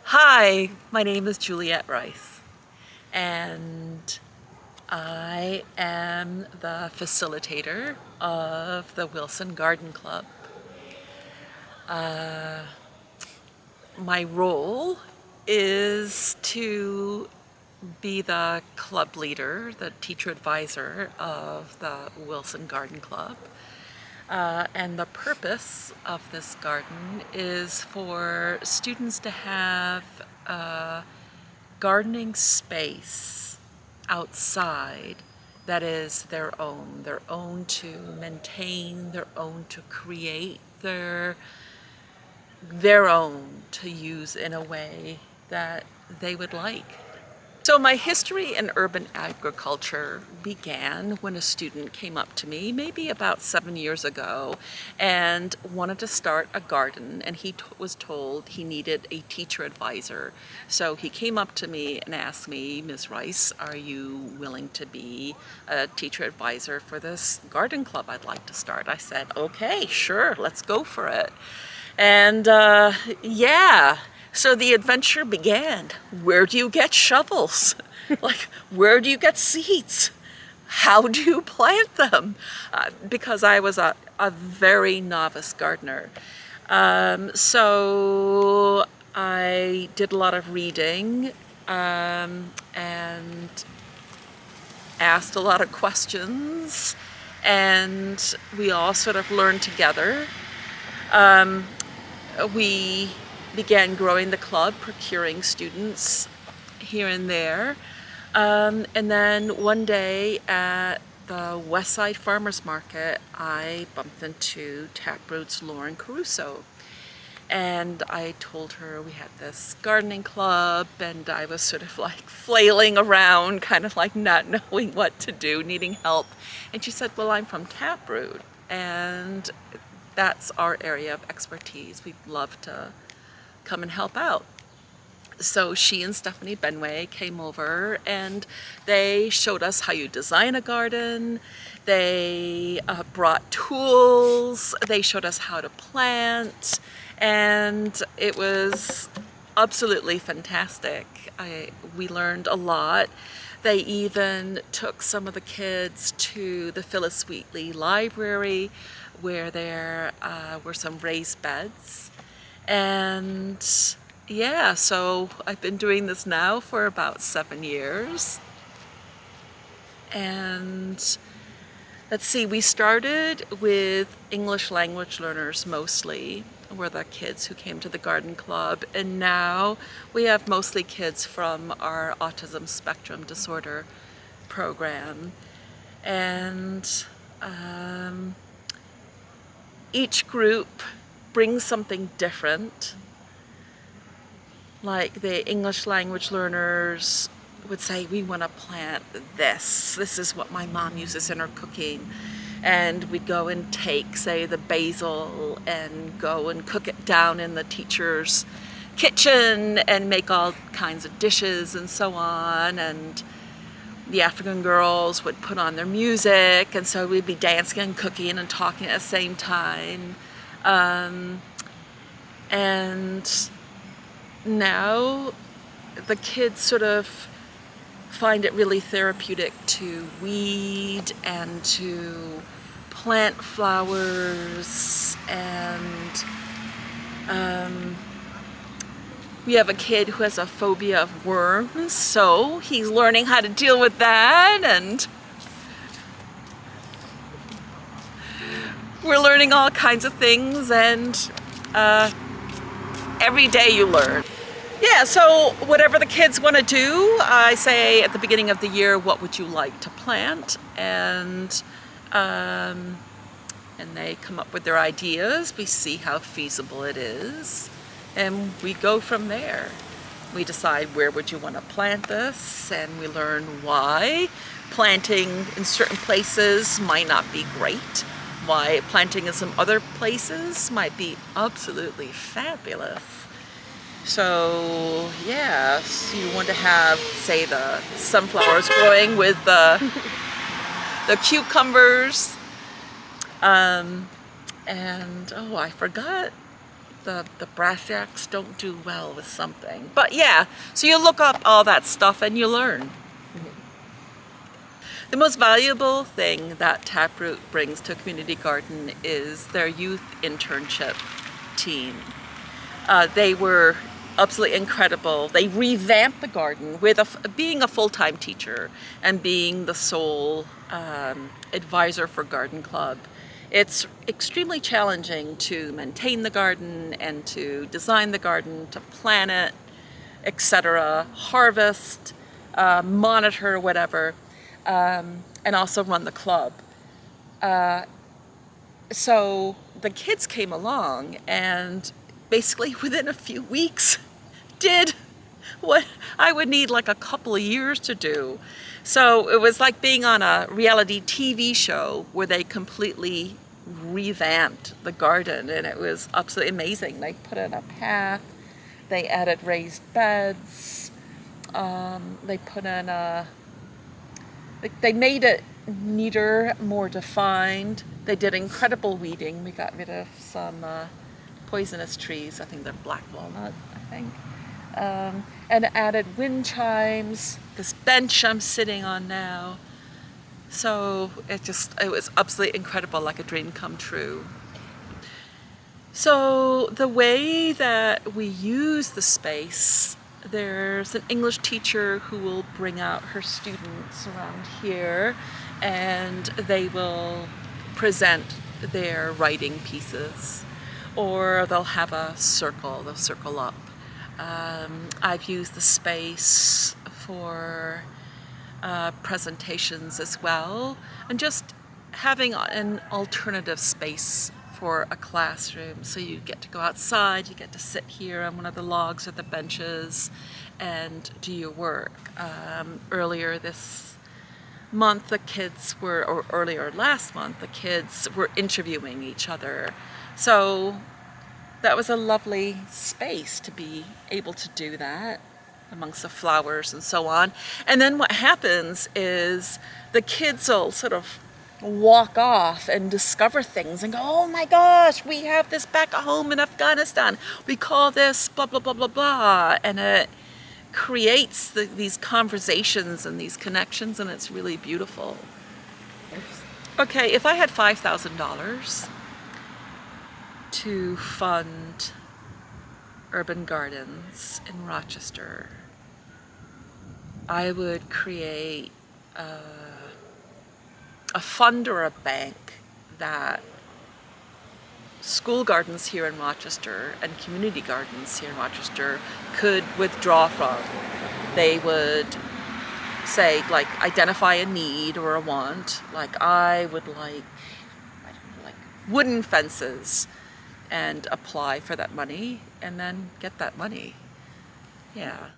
Hi, my name is Juliet Rice, and I am the facilitator of the Wilson Garden Club. My role is to be the club leader, the teacher advisor of the Wilson Garden Club. And the purpose of this garden is for students to have a gardening space outside that is their own to maintain, their own to create, their own to use in a way that they would like. So my history in urban agriculture began when a student came up to me, maybe about 7 years ago, and wanted to start a garden, and he was told he needed a teacher advisor. So he came up to me and asked me, Ms. Rice, are you willing to be a teacher advisor for this garden club I'd like to start? I said, okay, sure, let's go for it. And yeah. So the adventure began. Where do you get shovels? Like, where do you get seeds? How do you plant them? Because I was a very novice gardener. So I did a lot of reading and asked a lot of questions, and we all sort of learned together. We began growing the club, procuring students here and there. And then one day at the Westside Farmers Market, I bumped into Taproot's Lauren Caruso. And I told her we had this gardening club, and I was sort of like flailing around, kind of like not knowing what to do, needing help. And she said, well, I'm from Taproot, and that's our area of expertise. We'd love to come and help out. So she and Stephanie Benway came over, and they showed us how you design a garden. They brought tools. They showed us how to plant, and it was absolutely fantastic. We learned a lot. They even took some of the kids to the Phyllis Wheatley Library, where there were some raised beds. And yeah, so I've been doing this now for about 7 years. And let's see, we started with English language learners mostly, were the kids who came to the garden club. And now we have mostly kids from our autism spectrum disorder program. And each group brings something different. Like the English language learners would say, we want to plant this. This is what my mom uses in her cooking. And we'd go and take, say, the basil and go and cook it down in the teacher's kitchen and make all kinds of dishes and so on. And the African girls would put on their music, and so we'd be dancing and cooking and talking at the same time. And now the kids sort of find it really therapeutic to weed and to plant flowers, and we have a kid who has a phobia of worms, so he's learning how to deal with that, and we're learning all kinds of things, and every day you learn. Yeah, so whatever the kids want to do, I say at the beginning of the year, what would you like to plant? And they come up with their ideas. We see how feasible it is, and we go from there. We decide where would you want to plant this, and we learn why planting in certain places might not be great, why planting in some other places might be absolutely fabulous. So yeah, so you want to have, say, the sunflowers growing with the cucumbers, and oh, I forgot the brassiacs don't do well with something. But yeah, so you look up all that stuff and you learn. The most valuable thing that Taproot brings to a community garden is their youth internship team. They were absolutely incredible. They revamped the garden with being a full-time teacher and being the sole advisor for Garden Club. It's extremely challenging to maintain the garden and to design the garden, to plan it, etc., harvest, monitor, whatever, and also run the club. So the kids came along and basically within a few weeks did what I would need like a couple of years to do. So it was like being on a reality TV show where they completely revamped the garden, and it was absolutely amazing. They put in a path, they added raised beds, they put in they made it neater, more defined. They did incredible weeding. We got rid of some poisonous trees. I think they're black walnut, I think. And added wind chimes, this bench I'm sitting on now. So it was absolutely incredible, like a dream come true. So the way that we use the space, there's an English teacher who will bring out her students around here and they will present their writing pieces, or they'll have a circle, they'll circle up. I've used the space for presentations as well, and just having an alternative space for a classroom. So you get to go outside, you get to sit here on one of the logs or the benches and do your work. Earlier this month the kids were, or earlier last month, the kids were interviewing each other. So that was a lovely space to be able to do that amongst the flowers and so on. And then what happens is the kids will sort of walk off and discover things and go, oh my gosh, we have this back at home in Afghanistan. We call this blah, blah, blah, blah, blah. And it creates these conversations and these connections, and it's really beautiful. Okay, if I had $5,000 to fund urban gardens in Rochester, I would create a fund or a bank that school gardens here in Rochester and community gardens here in Rochester could withdraw from. They would say, like, identify a need or a want, like I would like, I don't know, like wooden fences, and apply for that money and then get that money. Yeah.